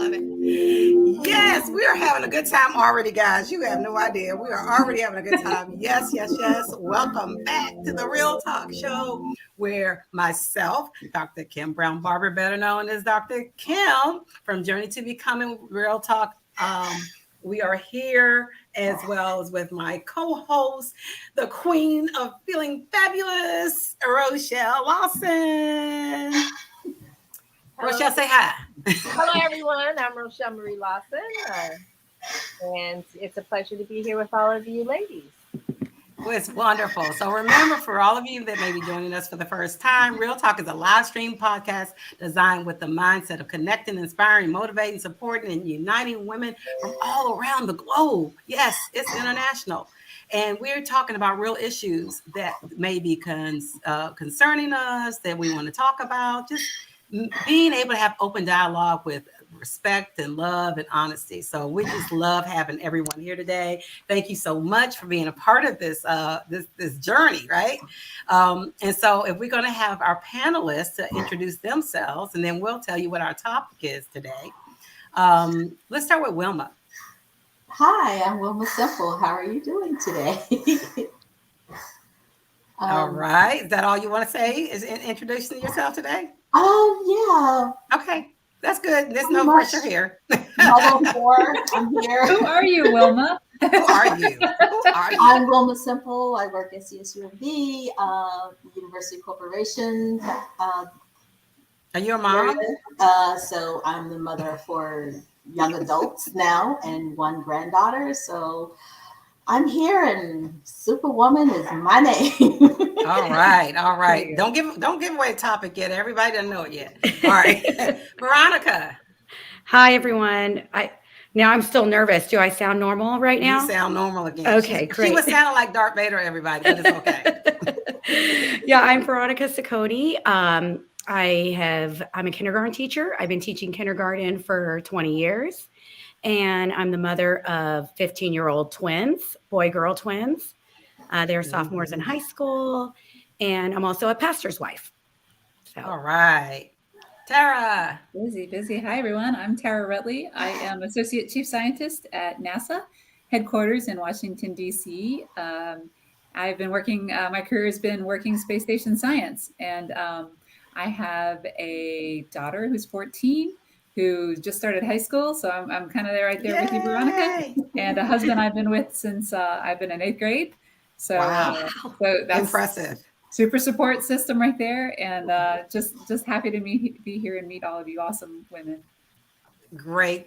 love it. Yes, we are having a good time already, guys. You have no idea. We are already having a good time. Yes, yes, yes. Welcome back to the Real Talk Show, where myself, Dr. Kim Brown Barber, better known as Dr. Kim from Journey to Becoming Real Talk. We are here as well as with my co-host, the queen of feeling fabulous, Rochelle Lawson. Rochelle, say hi. Hello, everyone. I'm Rochelle Marie Lawson, and it's a pleasure to be here with all of you ladies. Well, it's wonderful. So remember, for all of you that may be joining us for the first time, Real Talk is a live stream podcast designed with the mindset of connecting, inspiring, motivating, supporting, and uniting women from all around the globe. Yes, it's international. And we're talking about real issues that may be concerning us, that we want to talk about, just being able to have open dialogue with respect and love and honesty. So we just love having everyone here today. Thank you so much for being a part of this this journey, right? And so if we're going to have our panelists to introduce themselves, and then we'll tell you what our topic is today. Let's start with Wilma. Hi, I'm Wilma Simple. How are you doing today? All right. Is that all you want to say? Is introducing yourself today? Yeah. Okay. That's good. There's no pressure here. I'm here. Who are you, Wilma? Who are you? I'm Wilma Simple. I work at CSUMB, University Corporation. Are you a mom? So I'm the mother of 4 young adults now and 1 granddaughter. So I'm here, and Superwoman is my name. All right. Don't give away the topic yet. Everybody doesn't know it yet. All right. Veronica. Hi, everyone. Now I'm still nervous. Do I sound normal right now? You sound normal again. Okay, great. She was sounding like Darth Vader, everybody, but it's okay. Yeah, I'm Veronica Ciccone. I'm a kindergarten teacher. I've been teaching kindergarten for 20 years. And I'm the mother of 15-year-old twins, boy-girl twins. They're sophomores in high school. And I'm also a pastor's wife. So. All right. Tara. Busy. Hi, everyone. I'm Tara Rutley. I am Associate Chief Scientist at NASA headquarters in Washington, D.C. I've been working, my career has been working space station science. And I have a daughter who's 14, who just started high school. So I'm kind of there right there with you, Veronica. And a husband I've been with since I've been in 8th grade. So, wow. So that's impressive. Super support system right there. And just happy to be here and meet all of you awesome women. Great.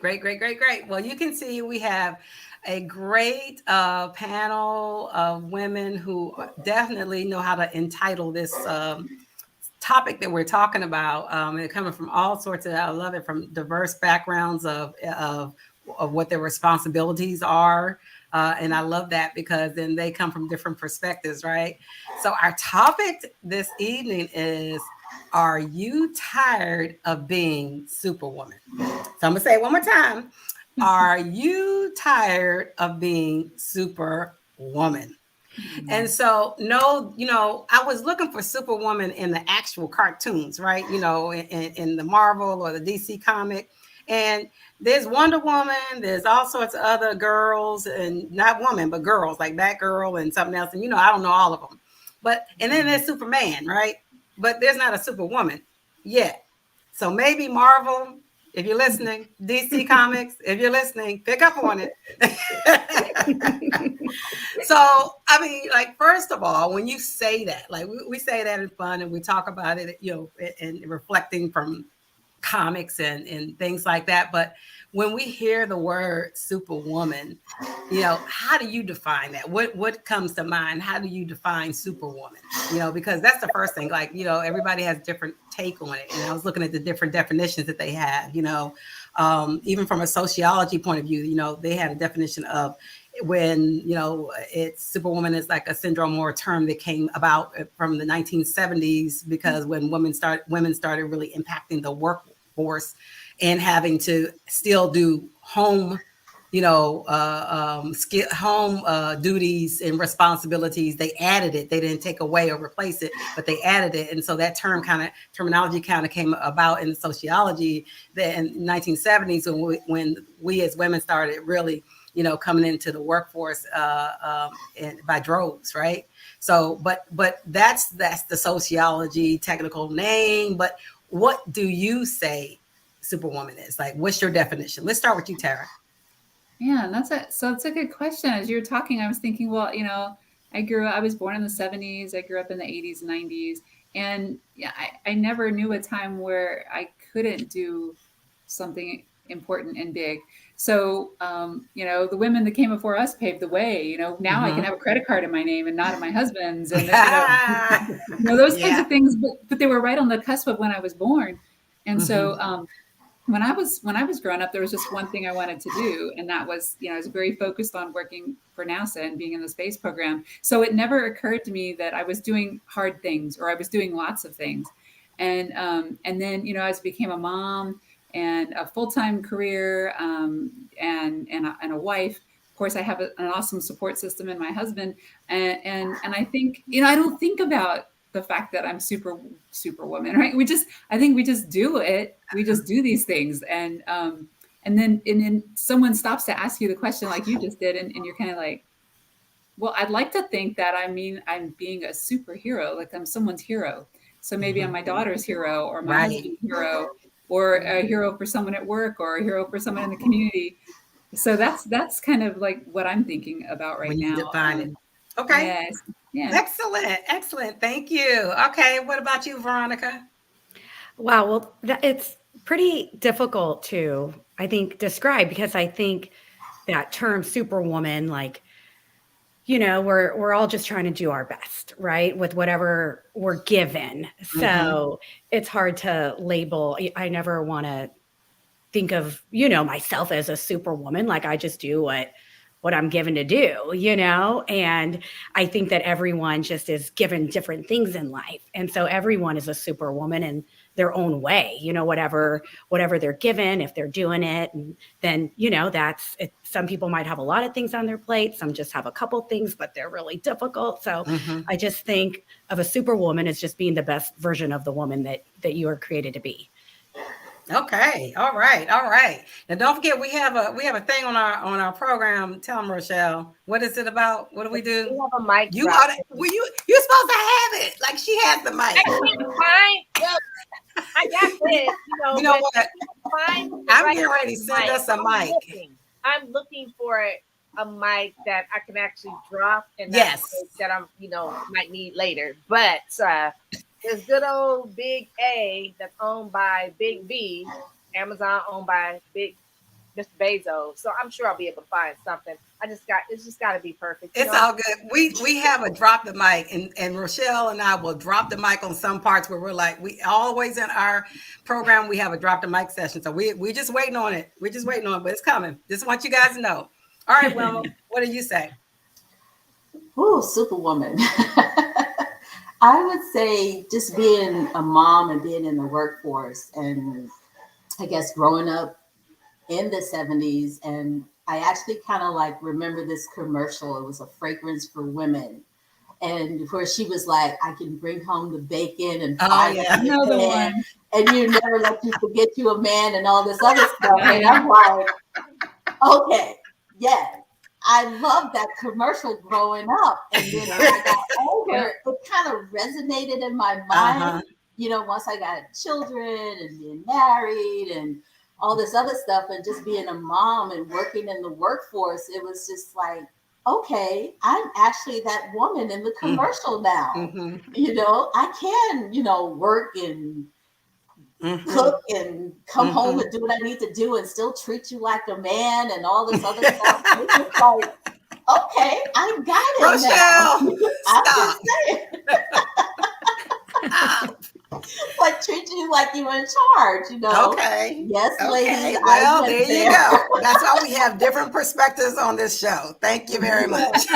Well, you can see we have a great panel of women who definitely know how to entitle this topic that we're talking about. They're coming from all sorts of, I love it, from diverse backgrounds of what their responsibilities are. And I love that because then they come from different perspectives, right? So our topic this evening is, are you tired of being Superwoman? So I'm gonna say it one more time. Are you tired of being Superwoman? And so, I was looking for Superwoman in the actual cartoons, right? In the Marvel or the DC comic. And there's Wonder Woman, there's all sorts of other girls, and not women, but girls, like Batgirl and something else. And, I don't know all of them. And then there's Superman, right? But there's not a Superwoman yet. So maybe Marvel, if you're listening, DC Comics, if you're listening, pick up on it. So, first of all, when you say that, like we say that in fun and we talk about it, and reflecting from comics and things like that. But when we hear the word Superwoman, how do you define that? What comes to mind? How do you define Superwoman? Because that's the first thing, everybody has a different take on it. And I was looking at the different definitions that they have, even from a sociology point of view, they had a definition of when, it's Superwoman is like a syndrome or a term that came about from the 1970s, because when women started really impacting the workforce and having to still do home, home duties and responsibilities. They added it. They didn't take away or replace it, but they added it. And so that terminology kind of came about in sociology in the 1970s when we as women started really, coming into the workforce and by droves, right? So, but that's the sociology technical name. But what do you say Superwoman is? Like, what's your definition? Let's start with you, Tara. Yeah, it's a good question. As you were talking, I was thinking, well, I was born in the 70s. I grew up in the 80s and 90s. And yeah, I never knew a time where I couldn't do something important and big. So, the women that came before us paved the way. Now I can have a credit card in my name and not in my husband's. And, those kinds of things. But they were right on the cusp of when I was born. And so, when I was growing up, there was just one thing I wanted to do, and that was, I was very focused on working for NASA and being in the space program. So it never occurred to me that I was doing hard things or I was doing lots of things. And then, as I became a mom and a full-time career and a wife, of course, I have an awesome support system in my husband. And I think, I don't think about the fact that I'm superwoman, right? I think we just do it. We just do these things. And then someone stops to ask you the question like you just did. And you're kind of like, well, I'd like to think that I'm being a superhero, like I'm someone's hero. So maybe I'm my daughter's hero or my husband's hero or a hero for someone at work or a hero for someone in the community. So that's kind of like what I'm thinking about right now. Define it. Okay. Yes. Yeah. Excellent. Thank you. Okay. What about you, Veronica? Wow. Well, it's pretty difficult to, I think, describe because I think that term superwoman, like, we're all just trying to do our best, right? With whatever we're given. So it's hard to label. I never want to think of, myself as a superwoman. Like I just do what I'm given to do, and I think that everyone just is given different things in life. And so everyone is a superwoman in their own way, whatever they're given, if they're doing it. And then, that's it. Some people might have a lot of things on their plate. Some just have a couple things, but they're really difficult. So I just think of a superwoman as just being the best version of the woman that you are created to be. Okay. All right. Now don't forget we have a thing on our program. Tell them, Rochelle. What is it about? What do we do? We have a mic. You're supposed to have it. Like she has the mic. I can't find. Well, I got this. You know what? I'm getting ready to send us a mic. I'm looking for a mic that I can actually drop and that I'm might need later. But this good old Big A that's owned by Big B, Amazon owned by Big Mr. Bezos. So I'm sure I'll be able to find something. It's just got to be perfect. It's all good. We have a drop the mic, and Rochelle and I will drop the mic on some parts where we're like, we always in our program we have a drop the mic session. So we just waiting on it. We're just waiting on it, but it's coming. Just want you guys to know. All right, Wilma, what do you say? Ooh, superwoman. I would say just being a mom and being in the workforce, and I guess growing up in the 70s. And I actually kind of like remember this commercial. It was a fragrance for women. And where she was like, I can bring home the bacon and another one. And you never let you forget you a man and all this other stuff. And I'm like, okay, yes. I loved that commercial growing up. And then when I got older, it kind of resonated in my mind. Once I got children and being married and all this other stuff and just being a mom and working in the workforce, it was just like, okay, I'm actually that woman in the commercial now. I can, work and cook and come home and do what I need to do and still treat you like a man and all this other stuff. It's just like, okay, I got it. Rochelle, stop. Like treat you like you're in charge, Okay. Yes, ladies. Well, there you go. That's why we have different perspectives on this show. Thank you very much.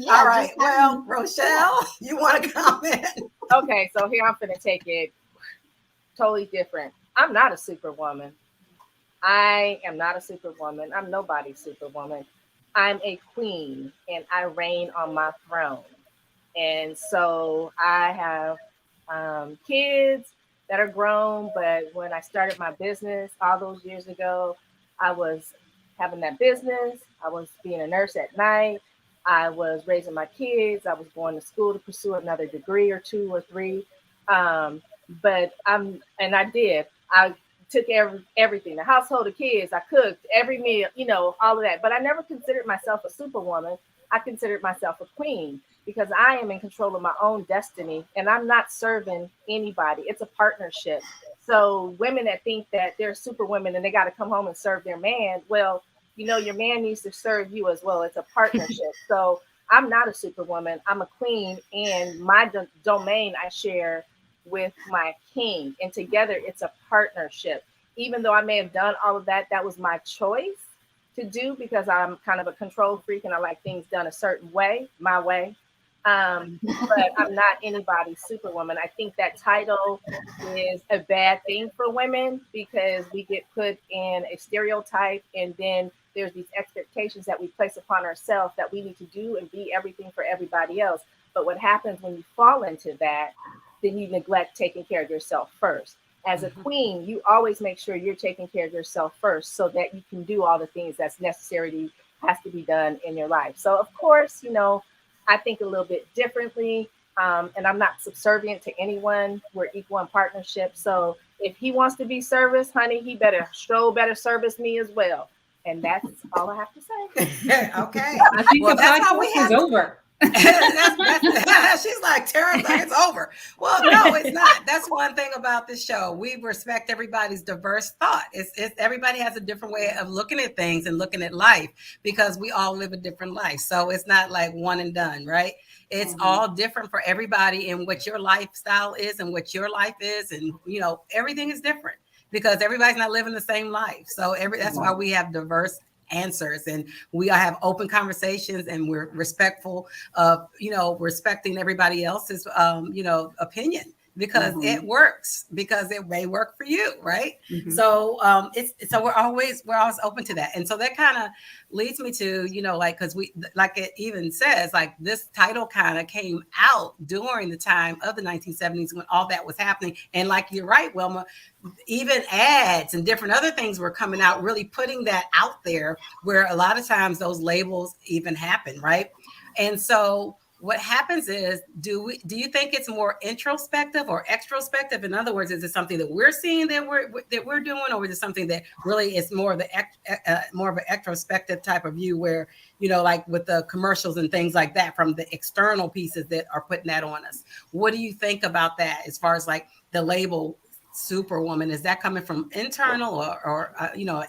All right. Well, Rochelle, you want to comment? Okay, so here I'm going to take it totally different. I'm not a superwoman. I am not a superwoman. I'm nobody's superwoman. I'm a queen and I reign on my throne. And so I have kids that are grown, but when I started my business all those years ago, I was having that business. I was being a nurse at night. I was raising my kids. I was going to school to pursue another degree or two or three. And I did. I took everything, the household, the kids. I cooked every meal, all of that. But I never considered myself a superwoman. I considered myself a queen because I am in control of my own destiny and I'm not serving anybody. It's a partnership. So women that think that they're super women and they got to come home and serve their man, well, your man needs to serve you as well. It's a partnership. So I'm not a superwoman. I'm a queen, and my domain I share with my king, and together it's a partnership. Even though I may have done all of that, that was my choice to do because I'm kind of a control freak and I like things done a certain way, my way. But I'm not anybody's superwoman. I think that title is a bad thing for women because we get put in a stereotype, and then there's these expectations that we place upon ourselves that we need to do and be everything for everybody else. But what happens when you fall into that, then you neglect taking care of yourself first. As a queen, you always make sure you're taking care of yourself first so that you can do all the things that's necessary has to be done in your life. So of course, I think a little bit differently, and I'm not subservient to anyone. We're equal in partnership. So if he wants to be service, honey, he better service me as well. And that's all I have to say. Okay. I think Well, the that's how we podcast have is over. She's like, Tara's like, it's over. Well, no, it's not. That's one thing about this show. We respect everybody's diverse thought. It's everybody has a different way of looking at things and looking at life because we all live a different life. So it's not like one and done, right? It's all different for everybody and what your lifestyle is and what your life is. And, everything is different because everybody's not living the same life. So that's why we have diverse answers and we all have open conversations and we're respectful of respecting everybody else's opinion because it works, because it may work for you, right? So we're always open to that. And so that kind of leads me to because we, like it even says, like this title kind of came out during the time of the 1970s when all that was happening. And like you're right, Wilma, even ads and different other things were coming out, really putting that out there where a lot of times those labels even happen, right? And so what happens is, do you think it's more introspective or extrospective? In other words, is it something that we're seeing that we're doing, or is it something that really is more of an extrospective type of view, where like with the commercials and things like that, from the external pieces that are putting that on us? What do you think about that as far as like the label Superwoman? Is that coming from internal or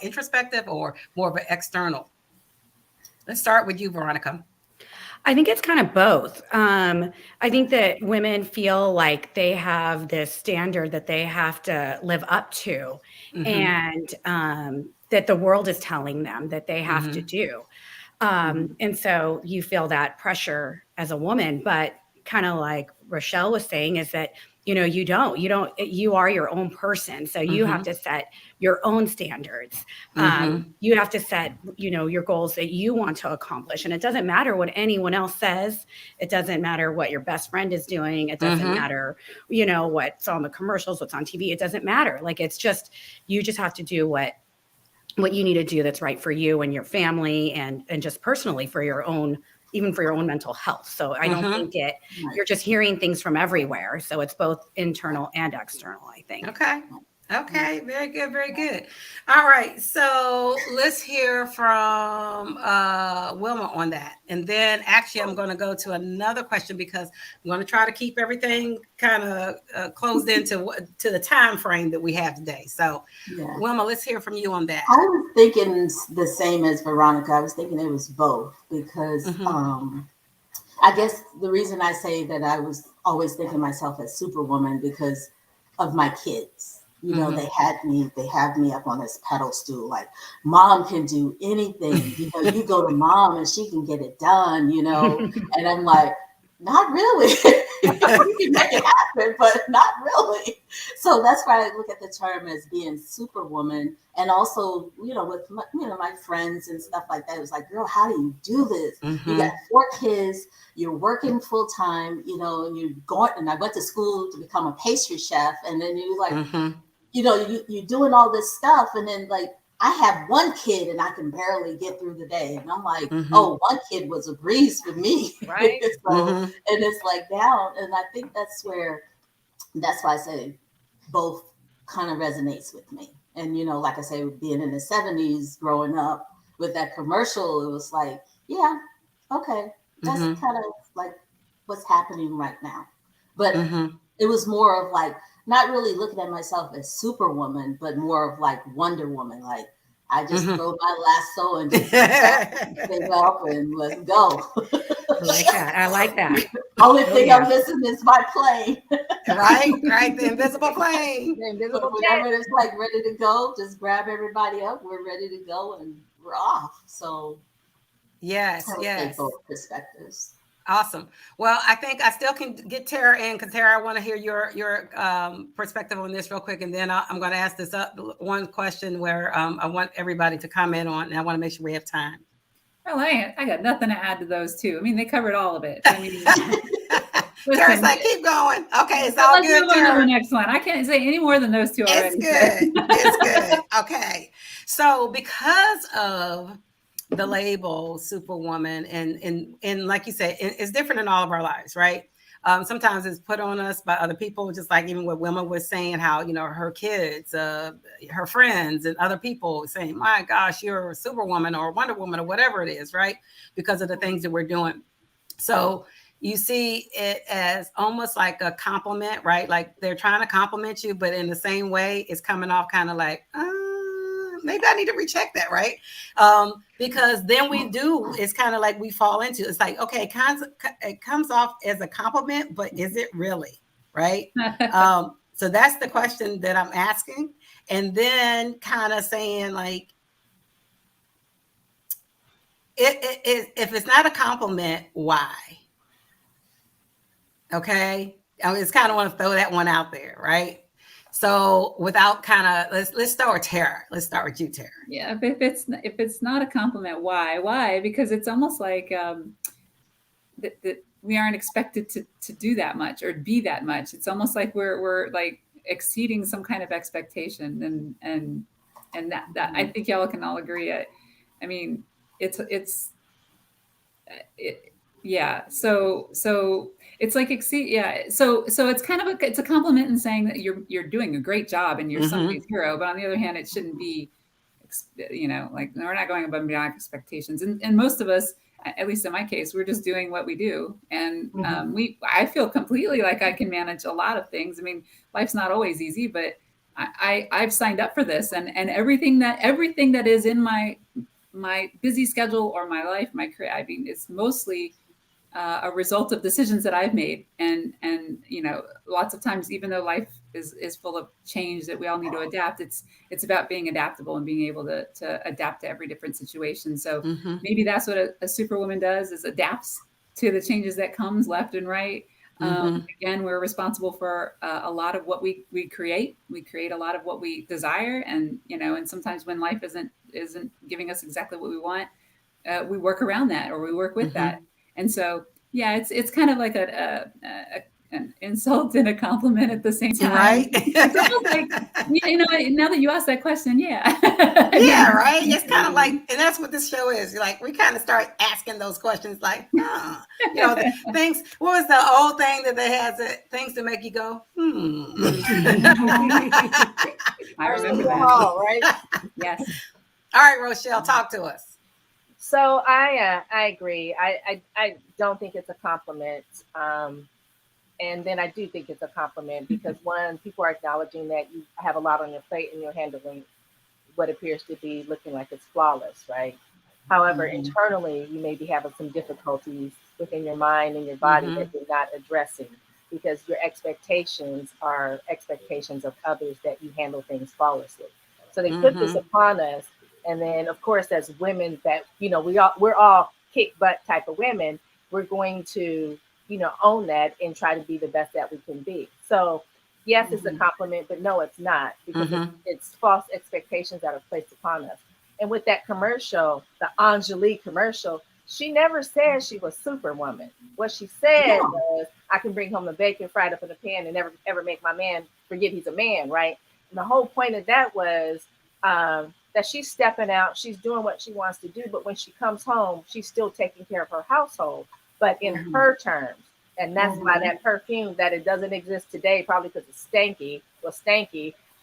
introspective, or more of an external? Let's start with you, Veronica. I think it's kind of both. I think that women feel like they have this standard that they have to live up to, and that the world is telling them that they have to do. And so you feel that pressure as a woman, but kind of like Rochelle was saying, is that you are your own person. So you have to set your own standards. You have to set, your goals that you want to accomplish. And it doesn't matter what anyone else says. It doesn't matter what your best friend is doing. It doesn't matter, what's on the commercials, what's on TV. It doesn't matter. Like, it's just, you just have to do what you need to do that's right for you and your family, and just personally for your own, even for your own mental health. So I don't think you're just hearing things from everywhere. So it's both internal and external, I think. Okay. Very good. Very good. All right. So let's hear from Wilma on that. And then actually I'm going to go to another question because I'm going to try to keep everything kind of closed into the time frame that we have today. So Wilma, let's hear from you on that. I was thinking the same as Veronica. I was thinking it was both because I guess the reason I say that I was always thinking myself as Superwoman because of my kids. They have me up on this pedestal, like mom can do anything. You go to mom and she can get it done, and I'm like, not really. You can make it happen, but not really. So that's why I look at the term as being superwoman. And also, with my friends and stuff like that, it was like, girl, how do you do this? You got 4 kids, you're working full time, and you're going. And I went to school to become a pastry chef, and then you like, you're doing all this stuff, and then like I have 1 kid and I can barely get through the day. And I'm like, oh, 1 kid was a breeze for me. Right. So, and it's like now, and I think that's why I say both kind of resonates with me. And, like I say, being in the 70s, growing up with that commercial, it was like, yeah, okay, that's kind of like what's happening right now. But it was more of like, not really looking at myself as Superwoman, but more of like Wonder Woman. Like I just throw my lasso and just thing up and let's go. I like that. Only thing I'm missing is my plane. Right. The invisible plane. The invisible But whenever it's like ready to go, just grab everybody up. We're ready to go and we're off. So yes. both perspectives. Awesome. Well, I think I still can get Tara in because Tara, I want to hear your perspective on this real quick, and then I'm going to ask this one question where I want everybody to comment on, and I want to make sure we have time. Well, I got nothing to add to those two. I mean, they covered all of it. I mean, Tara's like, keep going. Okay, it's all good. Let's move on to the next one. I can't say any more than those two already. It's good. Okay. So because of the label Superwoman and like you said, it's different in all of our lives, right? Sometimes it's put on us by other people, just like even what Wilma was saying, how, her kids, her friends and other people saying, my gosh, you're a Superwoman or Wonder Woman or whatever it is, right? Because of the things that we're doing. So you see it as almost like a compliment, right? Like they're trying to compliment you, but in the same way, it's coming off kind of like, maybe I need to recheck that, right? Because then it's kind of like we fall into, it's like, okay, it comes off as a compliment, but is it really, right? So that's the question that I'm asking. And then kind of saying like, if it's not a compliment, why? Okay. I mean, it's kind of want to throw that one out there, right? So without kind of let's start with Tara. Let's start with you, Tara. Yeah, if it's not a compliment, why? Why? Because it's almost like that we aren't expected to do that much or be that much. It's almost like we're like exceeding some kind of expectation, and that I think y'all can all agree. I mean, yeah. So it's like exceed. Yeah. So it's kind of it's a compliment in saying that you're doing a great job and you're somebody's hero. But on the other hand, it shouldn't be, like we're not going above and beyond expectations. And most of us, at least in my case, we're just doing what we do. And I feel completely like I can manage a lot of things. I mean, life's not always easy, but I've signed up for this, and everything that is in my busy schedule or my life, my career, I mean, it's mostly a result of decisions that I've made. And lots of times, even though life is full of change that we all need to adapt, it's about being adaptable and being able to adapt to every different situation. So maybe that's what a superwoman does, is adapts to the changes that comes left and right. Again, we're responsible for a lot of what we create. We create a lot of what we desire, and and sometimes when life isn't giving us exactly what we want, we work around that or we work with that. And so, yeah, it's kind of like an insult and a compliment at the same time. Right. It's almost like, now that you asked that question, yeah. Yeah, right. It's kind of like, and that's what this show is. Like, we kind of start asking those questions like, things. What was the old thing that they had, things to make you go, I remember that. All right. Yes. All right, Rochelle, talk to us. So I agree. I don't think it's a compliment. And then I do think it's a compliment because one, people are acknowledging that you have a lot on your plate and you're handling what appears to be looking like it's flawless, right? However, internally, you may be having some difficulties within your mind and your body that you're not addressing because your expectations are expectations of others that you handle things flawlessly. So they put this upon us. And then, of course, as women that, we're all kick butt type of women, we're going to own that and try to be the best that we can be. So yes, it's a compliment, but no, it's not, because it's false expectations that are placed upon us. And with that commercial, the Angelique commercial, she never said she was Superwoman. What she said was, I can bring home the bacon fried up in a pan and never ever make my man forget he's a man, right? And the whole point of that was that she's stepping out, she's doing what she wants to do, but when she comes home, she's still taking care of her household, but in her terms. And that's why that perfume, that it doesn't exist today, probably because it's stanky,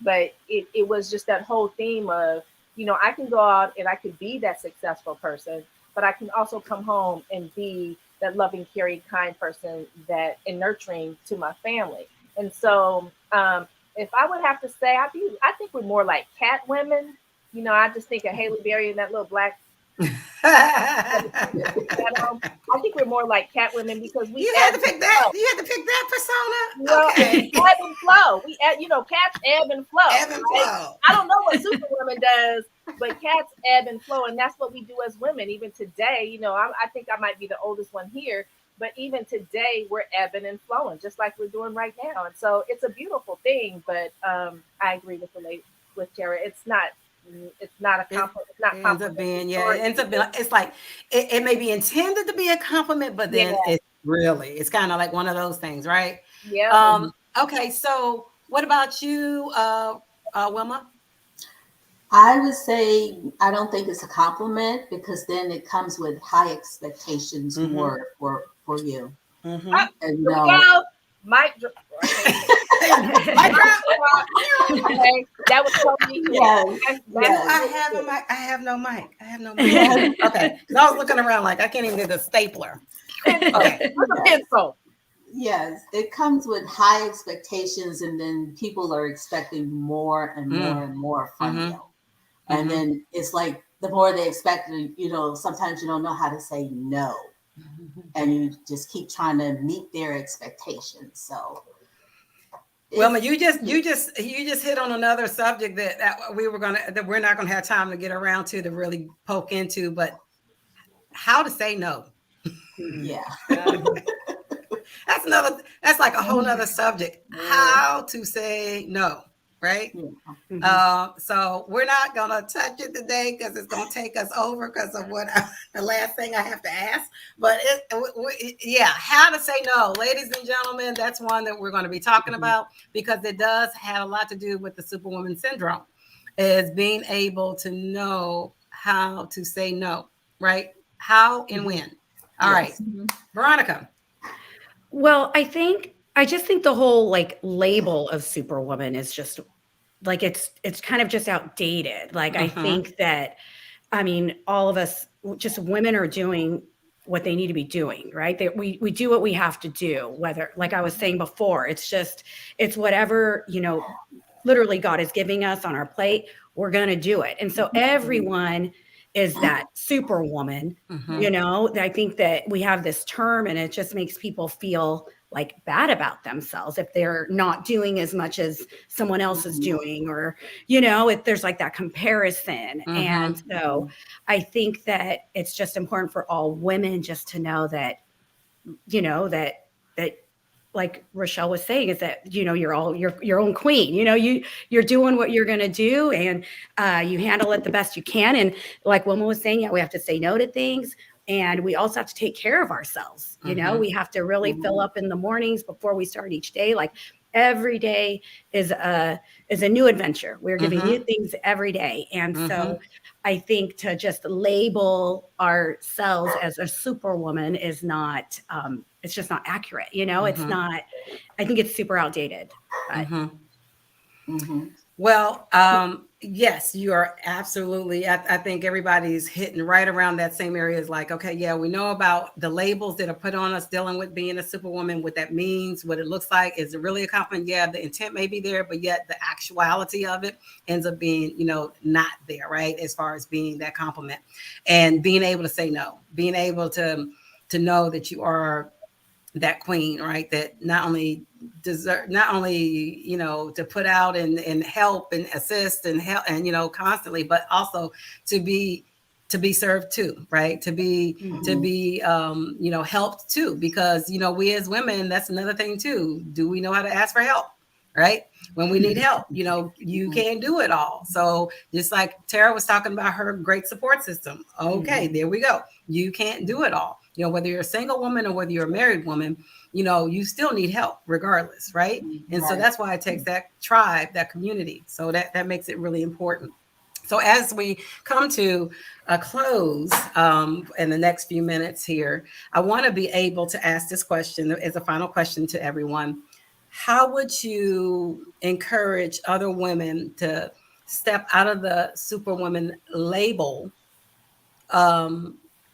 but it was just that whole theme of, I can go out and I could be that successful person, but I can also come home and be that loving, caring, kind person that and nurturing to my family. And so if I would have to say, I think we're more like cat women. I just think of Haley Berry and that little black. I think we're more like cat women because we You had to pick that. You had to pick that persona. Well, Okay. ebb and flow. Cats ebb and flow. Ebb and flow. I don't know what Superwoman does, but cats ebb and flow, and that's what we do as women. Even today, I think I might be the oldest one here, but even today we're ebbing and flowing, just like we're doing right now. And so it's a beautiful thing. But I agree with Tara. It's not a compliment. It's not it ends up being, it ends up being, it's like it may be intended to be a compliment, but then it's kind of like one of those things, right? Yeah. Okay, so what about you, Wilma? I would say I don't think it's a compliment, because then it comes with high expectations for you. And Mic drop. Okay, that was totally I have no mic. Okay, because I was looking around like I can't even get the stapler. Okay, with a pencil. Yes, it comes with high expectations, and then people are expecting more and more and more from you. And then it's like the more they expect, sometimes you don't know how to say no. And you just keep trying to meet their expectations. So Wilma, you just hit on another subject that we're not gonna have time to get around to really poke into, but how to say no. Yeah. That's like a whole nother subject. How to say no, right? So we're not gonna touch it today because it's gonna take us over because of the last thing I have to ask. But how to say no, ladies and gentlemen, that's one that we're going to be talking about, because it does have a lot to do with the Superwoman syndrome, is being able to know how to say no, right? How and when. All right, Veronica. Well, I just think the whole label of Superwoman is just like it's kind of just outdated. Like I think that, all of us, just women, are doing what they need to be doing, right? That we do what we have to do, whether, like I was saying before, it's whatever, literally God is giving us on our plate, we're going to do it. And so everyone is that Superwoman, I think that we have this term, and it just makes people feel like bad about themselves if they're not doing as much as someone else is doing, or, if there's like that comparison. And so I think that it's just important for all women just to know that, that like Rochelle was saying, is that, you're all your own queen, you're doing what you're going to do, and you handle it the best you can. And like Wilma was saying, we have to say no to things. And we also have to take care of ourselves. We have to really fill up in the mornings before we start each day. Like every day is a new adventure. We're giving new things every day. And so I think to just label ourselves as a Superwoman is not, it's just not accurate. It's not, I think it's super outdated. But. Well, yes, you are absolutely. I think everybody's hitting right around that same area. Is like, okay, yeah, we know about the labels that are put on us dealing with being a Superwoman, what that means, what it looks like. Is it really a compliment? Yeah, the intent may be there, but yet the actuality of it ends up being, not there, right? As far as being that compliment, and being able to say no, being able to know that you are that queen, right? That not only to put out and help and assist and help and constantly, but also to to be served too, right? To be helped too, because we as women, that's another thing too. Do we know how to ask for help, right? When we need help, you can't do it all. So just like Tara was talking about her great support system. Okay, there we go. You can't do it all. Whether you're a single woman or whether you're a married woman, you still need help regardless, right? And so that's why it takes that tribe, that community. So that makes it really important. So as we come to a close in the next few minutes here, I want to be able to ask this question as a final question to everyone. How would you encourage other women to step out of the Superwoman label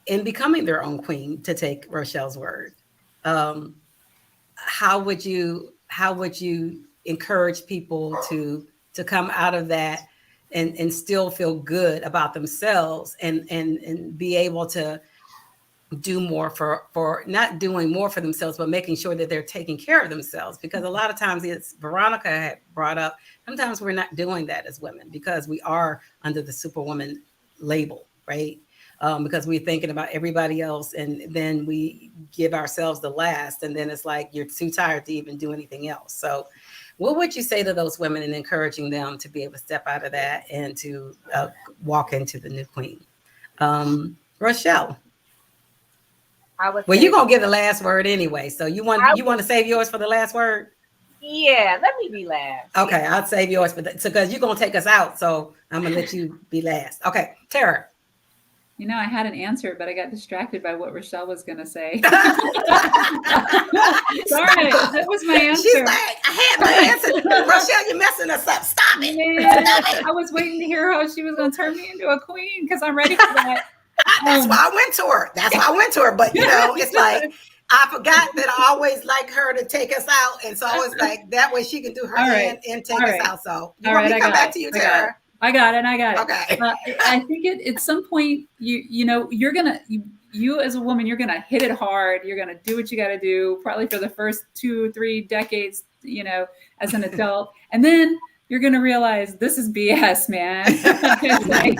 in becoming their own queen, to take Rochelle's word? How would you encourage people to come out of that and still feel good about themselves and be able to do more for not doing more for themselves, but making sure that they're taking care of themselves? Because a lot of times, it's Veronica had brought up, sometimes we're not doing that as women because we are under the Superwoman label, right? Because we're thinking about everybody else, and then we give ourselves the last, and then it's like you're too tired to even do anything else. So what would you say to those women in encouraging them to be able to step out of that and to walk into the new queen? Rochelle. Well, you're gonna give the last word anyway. So you want to save yours for the last word? Yeah, let me be last. Okay, yeah. I'll save yours for that. So because you're gonna take us out, so I'm gonna let you be last. Okay, Tara. I had an answer, but I got distracted by what Rochelle was going to say. Darn it, that was my answer. She's like, I had my answer. Rochelle, you're messing us up. Stop it. Stop it. I was waiting to hear how she was going to turn me into a queen because I'm ready for that. That's why I went to her. But, it's like, I forgot that I always like her to take us out. And so I was like, that way she can do her hand and take us out. So you want me to come back to you, Tara? I got it. Okay. I think at some point, you're going to, you as a woman, you're going to hit it hard. You're going to do what you got to do, probably for the first 2-3 decades, as an adult. And then you're going to realize this is BS, man. Like,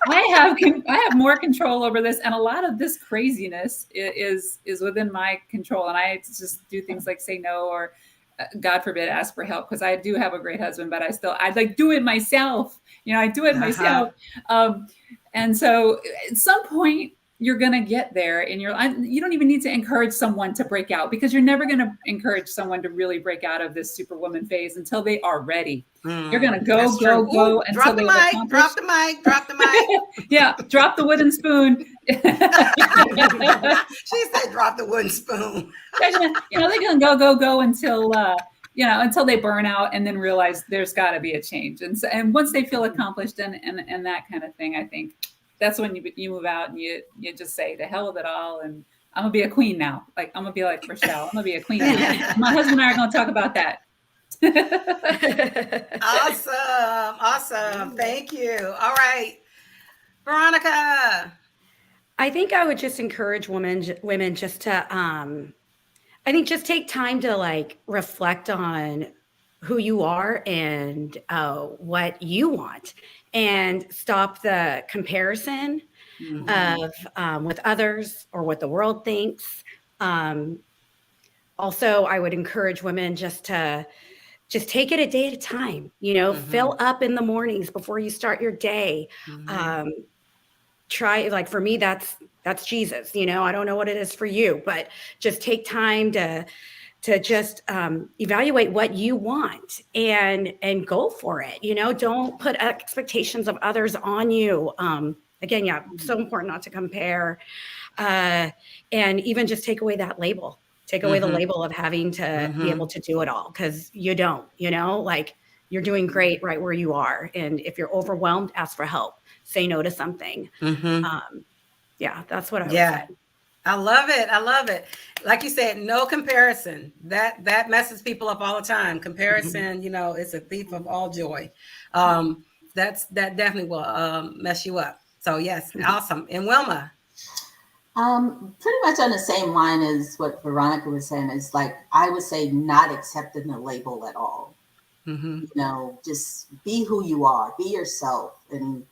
I have more control over this. And a lot of this craziness is within my control. And I just do things like say no, or God forbid, ask for help, because I do have a great husband, but I like do it myself. I do it myself. And so at some point you're going to get there in your life. You don't even need to encourage someone to break out, because you're never going to encourage someone to really break out of this Superwoman phase until they are ready. You're going to go until drop the mic. Yeah. Drop the wooden spoon. She said, drop the wooden spoon. They're going to go until, until they burn out and then realize there's got to be a change. And once they feel accomplished and that kind of thing, I think that's when you move out and you just say, to hell with it all. And I'm going to be a queen now. Like, I'm going to be like Rochelle. I'm going to be a queen now. My husband and I are going to talk about that. Awesome. Thank you. All right. Veronica. I think I would just encourage women just to, I think just take time to like reflect on who you are and what you want, and stop the comparison of with others or what the world thinks. Also, I would encourage women just take it a day at a time, fill up in the mornings before you start your day. Try, like, for me, that's Jesus. I don't know what it is for you, but just take time to just evaluate what you want and go for it. Don't put expectations of others on you. Again, so important not to compare, and even just take away that label. Take away the label of having to be able to do it all, because you don't. Like, you're doing great right where you are. And if you're overwhelmed, ask for help. Say no to something. That's what I would say. I love it. Like you said, no comparison. That messes people up all the time. Comparison, it's a thief of all joy. That definitely will mess you up. So yes, awesome. And Wilma. Pretty much on the same line as what Veronica was saying. Is like, I would say, not accepting the label at all. Just be who you are, be yourself, and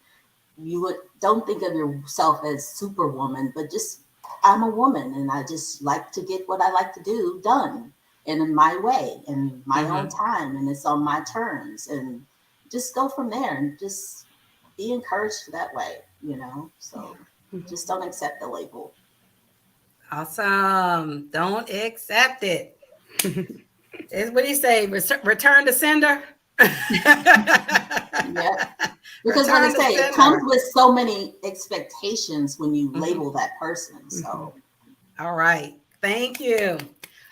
you would don't think of yourself as Superwoman, but just I'm a woman and I just like to get what I like to do done and in my way and my own time, and it's on my terms, and just go from there and just be encouraged that way, So just don't accept the label. Awesome. Don't accept it. What do you say? Return to sender? Yeah. Because when they say it comes with so many expectations when you label that person. So all right. Thank you.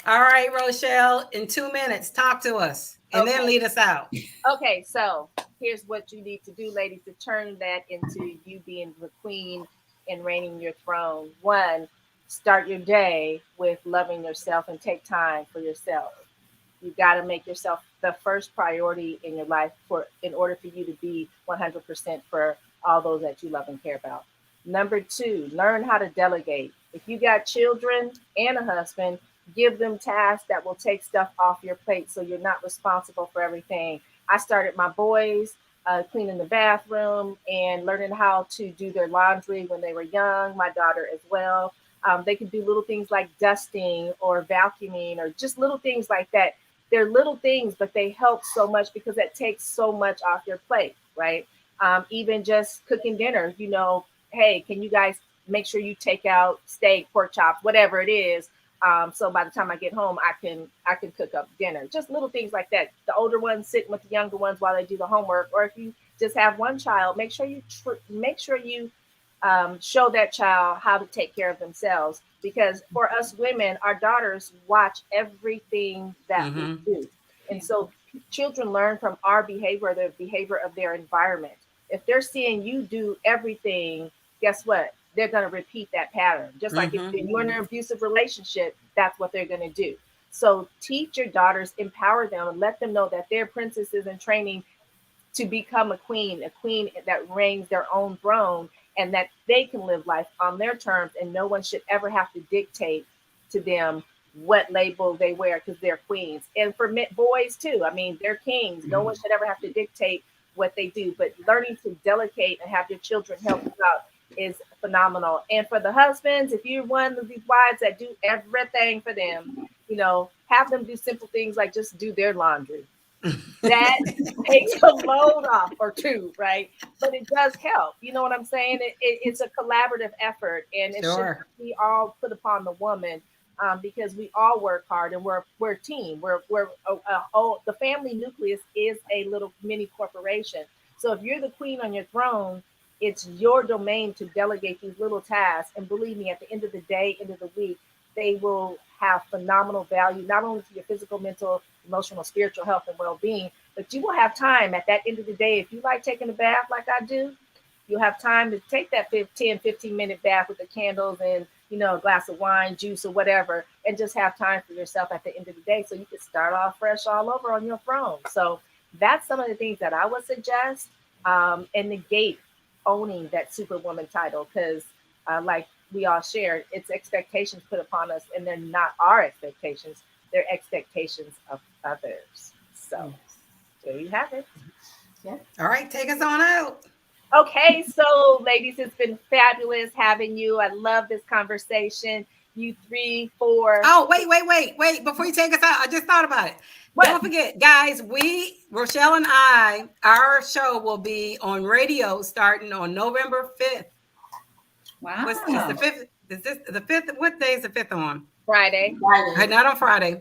All right, Rochelle, in 2 minutes, talk to us and then lead us out. Okay, so here's what you need to do, ladies, to turn that into you being the queen and reigning your throne. One, start your day with loving yourself and take time for yourself. You got to make yourself the first priority in your life in order for you to be 100% for all those that you love and care about. Number two, learn how to delegate. If you got children and a husband, give them tasks that will take stuff off your plate so you're not responsible for everything. I started my boys cleaning the bathroom and learning how to do their laundry when they were young, my daughter as well. They can do little things like dusting or vacuuming or just little things like that. They're little things, but they help so much because it takes so much off your plate, right? Even just cooking dinner, hey, can you guys make sure you take out steak, pork chops, whatever it is. So by the time I get home, I can cook up dinner. Just little things like that. The older ones sitting with the younger ones while they do the homework, or if you just have one child, make sure you show that child how to take care of themselves. Because for us women, our daughters watch everything that we do, and so children learn from our behavior, the behavior of their environment. If they're seeing you do everything, guess what? They're going to repeat that pattern. Just like if you're in an abusive relationship, that's what they're going to do. So teach your daughters, empower them, and let them know that they're princesses in training to become a queen that reigns their own throne, and that they can live life on their terms, and no one should ever have to dictate to them what label they wear because they're queens. And for boys too, I mean, they're kings. No one should ever have to dictate what they do, but learning to delegate and have your children help you out is phenomenal. And for the husbands, if you're one of these wives that do everything for them, have them do simple things like just do their laundry. That takes a load off or two, right? But it does help. You know what I'm saying? It's a collaborative effort, and it should be all put upon the woman, because we all work hard and we're a team. The family nucleus is a little mini corporation. So if you're the queen on your throne, it's your domain to delegate these little tasks. And believe me, at the end of the day, end of the week, they will have phenomenal value, not only to your physical, mental, emotional, spiritual health and well-being, but you will have time at that end of the day. If you like taking a bath like I do, you'll have time to take that 15-minute bath with the candles and, a glass of wine, juice, or whatever, and just have time for yourself at the end of the day so you can start off fresh all over on your throne. So that's some of the things that I would suggest, and negate owning that Superwoman title, because like we all shared, it's expectations put upon us, and they're not our expectations. They're expectations of others. So there you have it. Yeah. All right, take us on out. Okay, so ladies, it's been fabulous having you. I love this conversation. You 3, 4. Oh, wait. Before you take us out, I just thought about it. What? Don't forget, guys, Rochelle and I, our show will be on radio starting on November 5th. Wow. It's the 5th. Is this the 5th? What day is the 5th on? Friday. Not on Friday.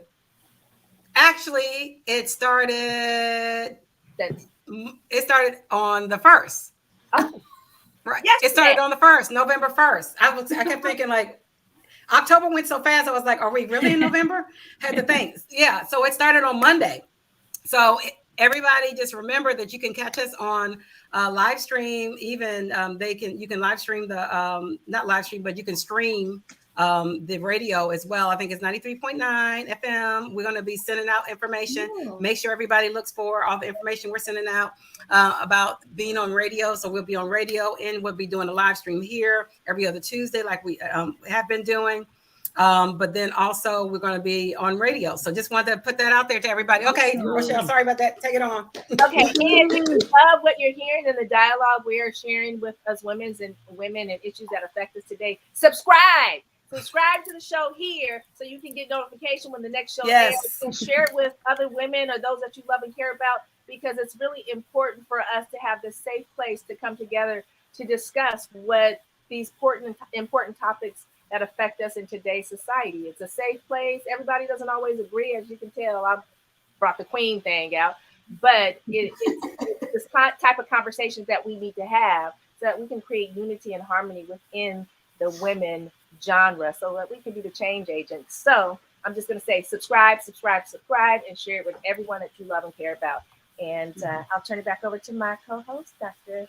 Actually, it started on the 1st. Oh. Right. Yesterday. It started on the 1st, November 1st. I kept thinking like October went so fast. I was like, are we really in November? Had to think. Yeah. So it started on Monday. So everybody just remember that you can catch us on live stream. Even you can live stream not live stream, but you can stream the radio as well. I think it's 93.9 FM. We're going to be sending out information. Make sure everybody looks for all the information we're sending out about being on radio. So we'll be on radio, and we'll be doing a live stream here every other Tuesday like we have been doing. But then also we're going to be on radio. So just wanted to put that out there to everybody. Okay, Rochelle, sorry about that. Take it on. Okay, and if you love what you're hearing and the dialogue we are sharing with us women and issues that affect us today, subscribe to the show here so you can get notification when the next show airs, and share it with other women or those that you love and care about, because it's really important for us to have this safe place to come together to discuss what these important topics that affect us in today's society. It's a safe place. Everybody doesn't always agree, as you can tell. I brought the queen thing out, but it's this type of conversations that we need to have so that we can create unity and harmony within the women genre so that we can be the change agents. So I'm just going to say subscribe, and share it with everyone that you love and care about. And I'll turn it back over to my co-host, Dr.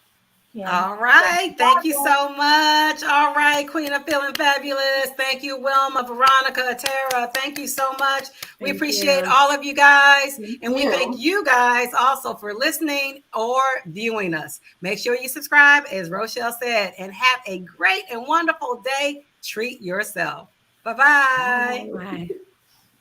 Kim. All right. Thank you so much. All right. Queen of Feeling Fabulous. Thank you, Wilma, Veronica, Tara. Thank you so much. We appreciate all of you guys. And we thank you guys also for listening or viewing us. Make sure you subscribe, as Rochelle said, and have a great and wonderful day. Treat yourself. Bye-bye. Bye.